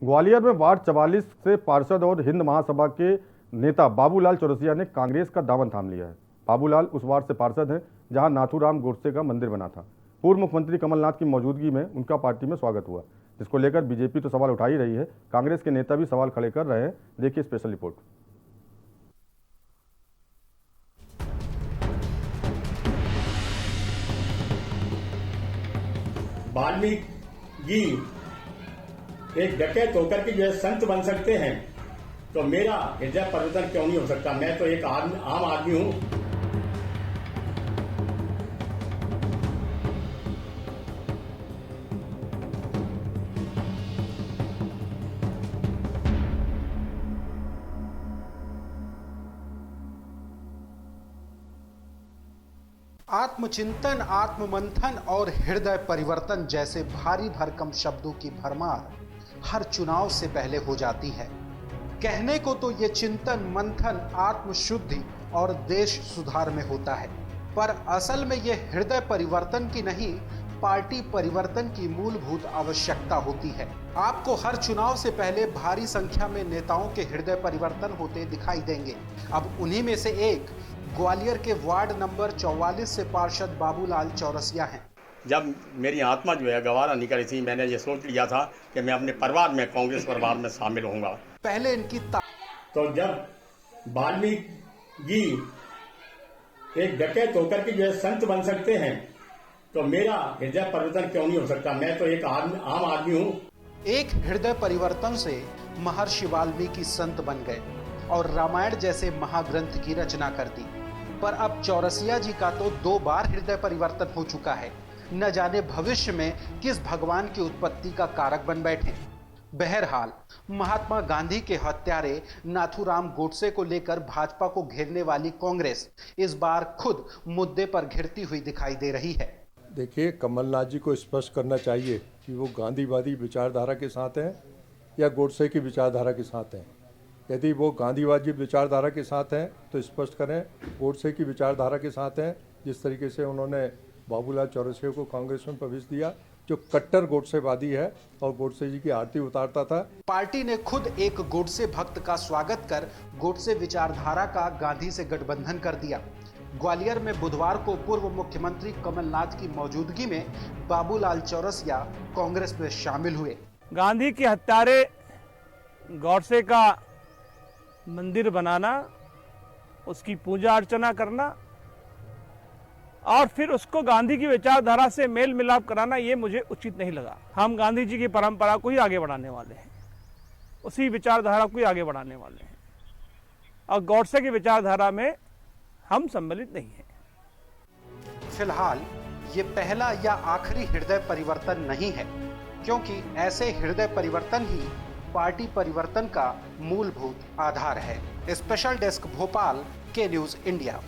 ग्वालियर में वार्ड 44 से पार्षद और हिंद महासभा के नेता बाबूलाल चौरसिया ने कांग्रेस का दामन थाम लिया है। बाबूलाल उस वार्ड से पार्षद हैं जहां नाथूराम गोडसे का मंदिर बना था। पूर्व मुख्यमंत्री कमलनाथ की मौजूदगी में उनका पार्टी में स्वागत हुआ, जिसको लेकर बीजेपी तो सवाल उठा ही रही है, कांग्रेस के नेता भी सवाल खड़े कर रहे हैं। देखिए स्पेशल रिपोर्ट। वाल्मीकि एक डकैत होकर के जो है संत बन सकते हैं, तो मेरा हृदय परिवर्तन क्यों नहीं हो सकता? मैं तो एक आम आदमी हूं। आत्मचिंतन, आत्ममंथन और हृदय परिवर्तन जैसे भारी भरकम शब्दों की भरमार हर चुनाव से पहले हो जाती है। कहने को तो ये चिंतन, मंथन, आत्मशुद्धि और देश सुधार में होता है, पर असल में ये हृदय परिवर्तन की नहीं, पार्टी परिवर्तन की मूलभूत आवश्यकता होती है। आपको हर चुनाव से पहले भारी संख्या में नेताओं के हृदय परिवर्तन होते दिखाई देंगे। अब उन्हीं में से एक ग्वालियर के वार्ड नंबर 44 से पार्षद बाबूलाल चौरसिया हैं। जब मेरी आत्मा जो है गवारा नहीं करी थी, मैंने ये सोच लिया था कि मैं अपने परिवार में, कांग्रेस परिवार में शामिल होऊंगा। पहले इनकी तो जब वाल्मीकि एक डकैत होकर के जो है संत बन सकते हैं, तो मेरा हृदय परिवर्तन क्यों नहीं हो सकता? मैं तो एक आम आदमी हूं। एक हृदय परिवर्तन से महर्षि वाल्मीकि संत बन गए और रामायण जैसे महाग्रंथ की रचना कर दी। पर अब चौरसिया जी का तो 2 बार हृदय परिवर्तन हो चुका है। न जाने भविष्य में किस भगवान की उत्पत्ति का कारक बन बैठे। बहरहाल, महात्मा गांधी के हत्यारे नाथूराम गोडसे को लेकर भाजपा को घेरने वाली कांग्रेस इस बार खुद मुद्दे पर घिरती हुई दिखाई दे रही है। देखिए, कमलनाथ जी को स्पष्ट करना चाहिए कि वो गांधीवादी विचारधारा के साथ हैं या गोडसे की विचारधारा के साथ हैं। यदि वो गांधीवादी विचारधारा के साथ हैं तो स्पष्ट करें, गोडसे की विचारधारा के साथ हैं। जिस तरीके से उन्होंने बाबूलाल चौरसिया को कांग्रेस में प्रवेश दिया, जो कट्टर गोडसेवादी है और गोडसे जी की आरती उतारता था। पार्टी ने खुद एक गोडसे भक्त का स्वागत कर गोडसे विचारधारा का गांधी से गठबंधन कर दिया। ग्वालियर में बुधवार को पूर्व मुख्यमंत्री कमलनाथ की मौजूदगी में बाबूलाल चौरसिया कांग्रेस में शामिल हुए। गांधी के हत्यारे गोडसे का मंदिर बनाना, उसकी पूजा अर्चना करना और फिर उसको गांधी की विचारधारा से मेल मिलाप कराना, ये मुझे उचित नहीं लगा। हम गांधी जी की परंपरा को ही आगे बढ़ाने वाले हैं, उसी विचारधारा को ही आगे बढ़ाने वाले हैं और गोडसे की विचारधारा में हम सम्मिलित नहीं हैं। फिलहाल ये पहला या आखिरी हृदय परिवर्तन नहीं है, क्योंकि ऐसे हृदय परिवर्तन ही पार्टी परिवर्तन का मूलभूत आधार है। स्पेशल डेस्क भोपाल, के न्यूज़ इंडिया।